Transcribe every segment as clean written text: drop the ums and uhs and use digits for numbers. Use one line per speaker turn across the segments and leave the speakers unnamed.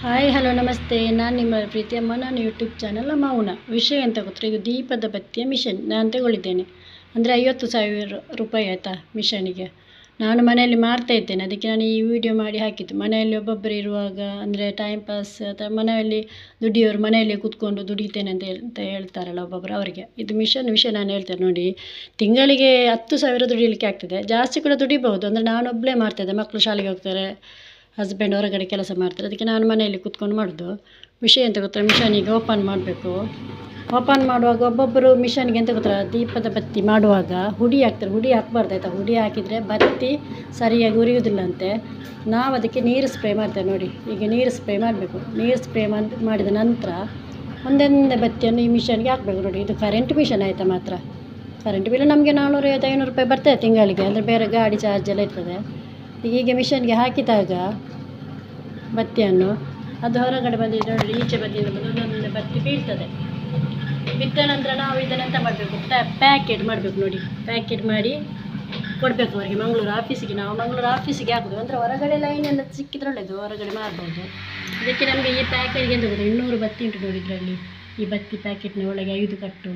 Hi hello ನಮಸ್ತೆ. ನಾನು ನಿಮ್ಮ ಪ್ರೀತಿಯ ಅಮ್ಮ. ನಾನು ಯೂಟ್ಯೂಬ್ ಚಾನಲ್ ಮೌನ. ವಿಷಯ ಅಂತ ಗೊತ್ತಾ, ಇದು ದೀಪದ ಬತ್ತಿಯ ಮಿಷನ್ ನಾನು ತಗೊಳ್ಳಿದ್ದೇನೆ. ಅಂದರೆ 50,000 ರೂಪಾಯಿ ಆಯಿತಾ ಮಿಷನಿಗೆ. ನಾನು ಮನೆಯಲ್ಲಿ ಮಾಡ್ತಾ ಇದ್ದೇನೆ, ಅದಕ್ಕೆ ನಾನು ಈ ವಿಡಿಯೋ ಮಾಡಿ ಹಾಕಿದ್ದು. ಮನೆಯಲ್ಲಿ ಒಬ್ಬೊಬ್ಬರು ಇರುವಾಗ ಅಂದರೆ ಟೈಮ್ ಪಾಸ್ ಅಥವಾ ಮನೆಯಲ್ಲಿ ದುಡಿಯೋರು ಮನೆಯಲ್ಲೇ ಕೂತ್ಕೊಂಡು ದುಡಿತೇನೆ ಅಂತ ಹೇಳ್ತಾರಲ್ಲ ಒಬ್ಬೊಬ್ಬರು, ಅವರಿಗೆ ಇದು ವಿಷಯ ನಾನು ಹೇಳ್ತೇನೆ ನೋಡಿ. ತಿಂಗಳಿಗೆ 10,000 ದುಡಿಯಲಿಕ್ಕೆ ಆಗ್ತದೆ, ಜಾಸ್ತಿ ಕೂಡ ದುಡಿಬಹುದು. ಅಂದರೆ ನಾನು ಒಬ್ಬಳೇ ಮಾಡ್ತಾಯಿದ್ದೆ, ಮಕ್ಕಳು ಶಾಲೆಗೆ ಹೋಗ್ತಾರೆ, ಹಸ್ಬೆಂಡ್ ಹೊರಗಡೆ ಕೆಲಸ ಮಾಡ್ತಾರೆ, ಅದಕ್ಕೆ ನಾನು ಮನೆಯಲ್ಲಿ ಕೂತ್ಕೊಂಡು ಮಾಡೋದು. ವಿಷಯ ಎಂತ ಗೊತ್ತಾ, ಮಿಷನಿಗೆ ಓಪನ್ ಮಾಡಬೇಕು. ಓಪನ್ ಮಾಡುವಾಗ ಒಬ್ಬೊಬ್ಬರು ಮಿಷನ್ಗೆ ಎಂತ ಗೊತ್ತಾ, ದೀಪದ ಬತ್ತಿ ಮಾಡುವಾಗ ಹುಡಿ ಹಾಕ್ತಾರೆ. ಹುಡಿ ಹಾಕ್ಬಾರ್ದು ಆಯಿತಾ. ಹುಡಿ ಹಾಕಿದರೆ ಬತ್ತಿ ಸರಿಯಾಗಿ ಉರಿಯುವುದಿಲ್ಲಂತೆ. ನಾವು ಅದಕ್ಕೆ ನೀರು ಸ್ಪ್ರೇ ಮಾಡ್ತೇವೆ ನೋಡಿ. ಈಗ ನೀರು ಸ್ಪ್ರೇ ಮಾಡಬೇಕು. ನೀರು ಸ್ಪ್ರೇ ಮಾಡಿದ ನಂತರ ಒಂದೊಂದೇ ಬತ್ತಿಯನ್ನು ಈ ಮಿಷನ್ಗೆ ಹಾಕಬೇಕು ನೋಡಿ. ಇದು ಕರೆಂಟ್ ಮಿಷನ್ ಆಯಿತಾ. ಮಾತ್ರ ಕರೆಂಟ್ ಬಿಲ್ ನಮಗೆ 450-500 ರೂಪಾಯಿ ಬರ್ತದೆ ತಿಂಗಳಿಗೆ. ಅಂದರೆ ಬೇರೆ ಗಾಡಿ ಚಾರ್ಜ್ ಎಲ್ಲ ಇರ್ತದೆ. ಹೀಗೆ ಮಿಷನ್ಗೆ ಹಾಕಿದಾಗ ಬತ್ತಿಯನ್ನು ಅದು ಹೊರಗಡೆ ಬಂದಿದ್ದು ನೋಡಿ, ಈಚೆ ಬದಿಯಿಂದ ಬಂದು ಒಂದೊಂದು ಬತ್ತಿ ಬೀಳ್ತದೆ. ಬಿದ್ದ ನಂತರ ನಾವು ಇದನ್ನು ಎಂತ ಮಾಡಬೇಕು, ಪ್ಯಾಕೆಟ್ ಮಾಡಬೇಕು ನೋಡಿ. ಪ್ಯಾಕೆಟ್ ಮಾಡಿ ಕೊಡಬೇಕು ಅವರಿಗೆ, ಮಂಗಳೂರು ಆಫೀಸಿಗೆ. ನಾವು ಮಂಗಳೂರು ಆಫೀಸಿಗೆ ಹಾಕೋದು. ಅಂದರೆ ಹೊರಗಡೆ ಲೈನ್ ಎಲ್ಲ ಸಿಕ್ಕಿದ್ರೆ ಒಳ್ಳೆಯದು, ಹೊರಗಡೆ ಮಾಡ್ಬೋದು. ಅದಕ್ಕೆ ನಮಗೆ ಈ ಪ್ಯಾಕೆಟ್ಗೆ ಎಂತ ಗೊತ್ತಾ, 200 ಬತ್ತಿ ಉಂಟು ನೋಡಿ ಇದರಲ್ಲಿ. ಈ ಬತ್ತಿ ಪ್ಯಾಕೆಟ್ನ ಒಳಗೆ 5 ಕಟ್ಟು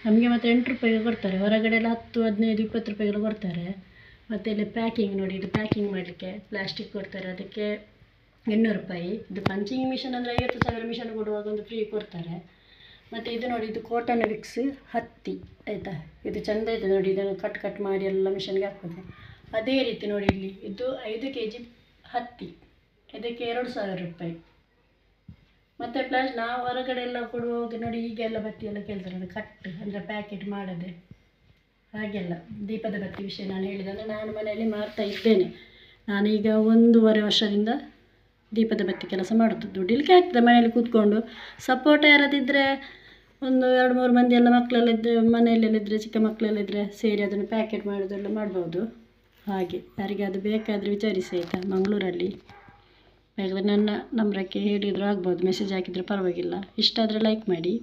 ನಮಗೆ ಮಾತ್ರ 8 ರೂಪಾಯಿಗೆ ಕೊಡ್ತಾರೆ. ಹೊರಗಡೆ ಎಲ್ಲ 10, 15, 20 ರೂಪಾಯಿಗೆಲ್ಲ ಕೊಡ್ತಾರೆ. ಮತ್ತು ಇಲ್ಲಿ ಪ್ಯಾಕಿಂಗ್ ನೋಡಿ, ಇದು ಪ್ಯಾಕಿಂಗ್ ಮಾಡಲಿಕ್ಕೆ ಪ್ಲಾಸ್ಟಿಕ್ ಕೊಡ್ತಾರೆ, ಅದಕ್ಕೆ 800 ರೂಪಾಯಿ. ಇದು ಪಂಚಿಂಗ್ ಮಿಷನ್ ಅಂದರೆ 50,000 ಮಿಷನ್ ಕೊಡುವಾಗ ಒಂದು ಫ್ರೀ ಕೊಡ್ತಾರೆ. ಮತ್ತು ಇದು ನೋಡಿ, ಇದು ಕಾಟನ್ ವಿಕ್ಸ್ ಹತ್ತಿ ಆಯಿತಾ. ಇದು ಚೆಂದ ಇದೆ ನೋಡಿ. ಇದನ್ನು ಕಟ್ ಮಾಡಿ ಎಲ್ಲ ಮಿಷನ್ಗೆ ಹಾಕ್ಬೋದು. ಅದೇ ರೀತಿ ನೋಡಿ, ಇಲ್ಲಿ ಇದು 5 kg ಹತ್ತಿ, ಇದಕ್ಕೆ 2,000 ರೂಪಾಯಿ. ಮತ್ತು ಪ್ಲಸ್ ನಾವು ಹೊರಗಡೆ ಎಲ್ಲ ಕೊಡುವಾಗ ನೋಡಿ, ಹೀಗೆಲ್ಲ ಬತ್ತಿ ಎಲ್ಲ ಕೇಳ್ತಾರೆ ನೋಡಿ, ಕಟ್ ಅಂದರೆ ಪ್ಯಾಕೆಟ್ ಮಾಡದೆ ಹಾಗೆಲ್ಲ. ದೀಪದ ಬತ್ತಿ ವಿಷಯ ನಾನು ಹೇಳಿದರೆ ನಾನು ಮನೆಯಲ್ಲಿ ಮಾಡ್ತಾ ಇದ್ದೇನೆ. ನಾನೀಗ 1.5 ವರ್ಷದಿಂದ ದೀಪದ ಬತ್ತಿ ಕೆಲಸ ಮಾಡೋದು. ದುಡಿಲಿಕ್ಕೆ ಆಗ್ತದೆ ಮನೆಯಲ್ಲಿ ಕೂತ್ಕೊಂಡು. ಸಪೋರ್ಟ್ ಯಾರದಿದ್ದರೆ ಒಂದು 2-3 ಮಂದಿ ಎಲ್ಲ ಮಕ್ಕಳೆಲ್ಲ ಇದ್ದರೆ, ಮನೆಯಲ್ಲೆಲ್ಲ ಇದ್ದರೆ, ಚಿಕ್ಕ ಮಕ್ಕಳೆಲ್ಲ ಇದ್ದರೆ ಸೇರಿ ಅದನ್ನು ಪ್ಯಾಕೆಟ್ ಮಾಡೋದೆಲ್ಲ ಮಾಡ್ಬೋದು. ಹಾಗೆ ಯಾರಿಗೆ ಅದು ಬೇಕಾದರೆ ವಿಚಾರಿಸಿ ಆಯಿತಾ. ಮಂಗಳೂರಲ್ಲಿ ಬೇಕಾದರೆ ನನ್ನ ನಂಬರಕ್ಕೆ ಹೇಳಿದರೂ ಆಗ್ಬೋದು, ಮೆಸೇಜ್ ಹಾಕಿದರೆ ಪರವಾಗಿಲ್ಲ. ಇಷ್ಟ ಆದರೆ ಲೈಕ್ ಮಾಡಿ.